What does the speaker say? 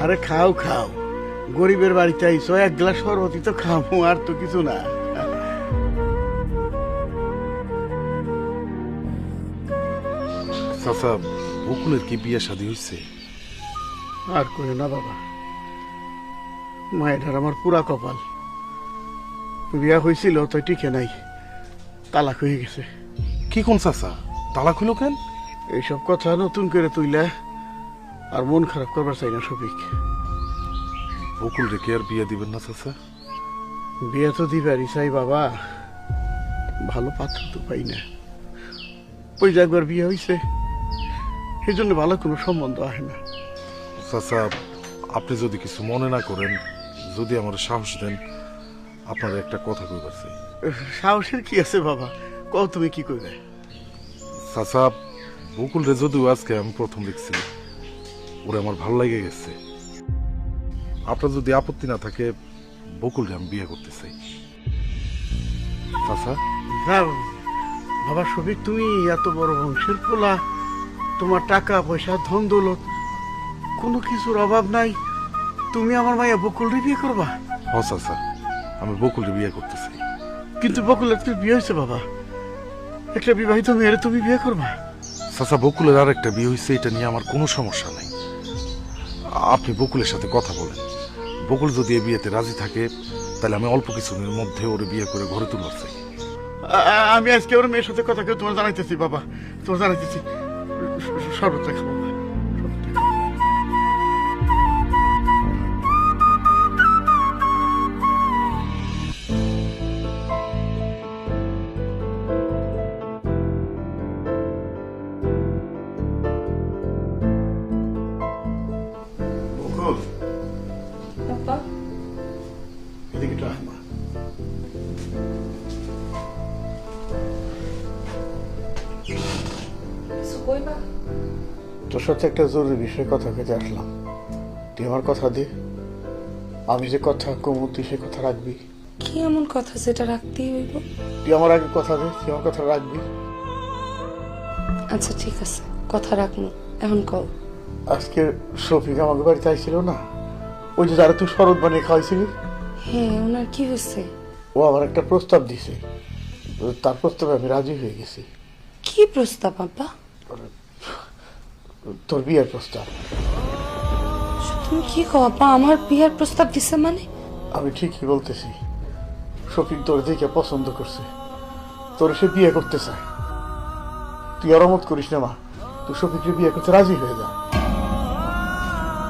আরে খাও খাও, গরিবের বাড়িতে আইসো, এক গ্লাস শরবতই তো খাবো, আর তো কিছু না। চাচা, বকুলের কি বিয়ে শাদী হয়েছে? আর করে না বাবা, মায়ের আমার পুরা কপাল। বিয়া হয়েছিল তো টিকে নাই, তালাক হয়ে গেছে। কি কোন চাচা, তালাক হইল কেন? এইসব কথা নতুন করে তুইলে আর মন খারাপ করবার চাই না শফিক। বকুল রেখে আর বিয়ে দিবেন না চাচা? বিয়ে তো দিবারই চাই বাবা, ভালো পাত্র তো পাই না। ওই যে একবার বিয়ে হয়েছে, সেই জন্য ভালো কোনো সম্বন্ধ আসে না। চাচা, আপনি যদি কিছু মনে না করেন, যদি আমার সাহস দেন, আপনার একটা কথা কইবার চাই। সাহসের কি আছে বাবা, কও তুমি কি করবে? চাচা, বকুল রে যদিও আজকে আমি প্রথম দেখছি, ওরে আমার ভালো লাগে গেছে। আপনার যদি আপত্তি না থাকে, বকুল রে আমি বিয়ে করতে চাই। চাচা, না বাবা শফিক, তুমি এত বড় বংশের পোলা, তোমার টাকা পয়সা ধন দৌলত কোনো কিছুর অভাব নাই, তুমি আমার মাইয়া বকুলরে বিয়ে করবা? হ চাচা, আমি বকুল রে বিয়ে করতে চাই। কিন্তু বকুলের তো বিয়ে হয়েছে বাবা, একটা বিবাহিত মেয়েরে তুমি বিয়ে করবা? চাচা, বকুলের আর একটা বিয়ে হয়েছে, এটা নিয়ে আমার কোনো সমস্যা নাই। আপনি বকুলের সাথে কথা বলেন, বকুল যদি এই বিয়েতে রাজি থাকে, তাহলে আমি অল্প কিছুদিনের মধ্যে ওরে বিয়ে করে ঘরে তুলবার চাই। আমি আজকে ওর মেয়ের সাথে কথা কেউ তোমার জানাইতেছি বাবা, তোমার জানাইতেছি। শরবতটা খাবো বাবা, শরবতটা খাবো। বকুল, পাপা, এদিকে একটু আয় মা। কিছু কইবা? তোর সাথে একটা জরুরি বিষয়ে কথা কেটে আসলাম। তুই আমার কথা দে, আমি যে কথা কমু তুই সে কথা রাখবি। কি এমন কথা যেটা রাখতেই হইব? তুই আমার আগে কথা দে, তুই আমার কথা রাখবি। আচ্ছা ঠিক আছে, কথা রাখবো, এখন কও। আজকে শফিক আমাকে বাড়িতে আইছিল না, ওই যে যারা তুই শরৎ বানিয়ে খাওয়াইছিলি, হ্যাঁ, ওনার কি হয়েছে? ও আমার একটা প্রস্তাব দিছে, তার প্রস্তাবে আমি রাজি হয়ে গেছি। কি প্রস্তাব বাবা? তোর বিয়ের প্রস্তাব। তুমি কি কও আপা, আমার বিয়ার প্রস্তাব দিছে মানে? আমি ঠিকই বলতেছি, শফিক তোর দেখে পছন্দ করছে, তোর সে বিয়ে করতে চায়। তুই আর মত করিস না মা, তুই শফিককে বিয়ে করতে রাজি হয়ে যা।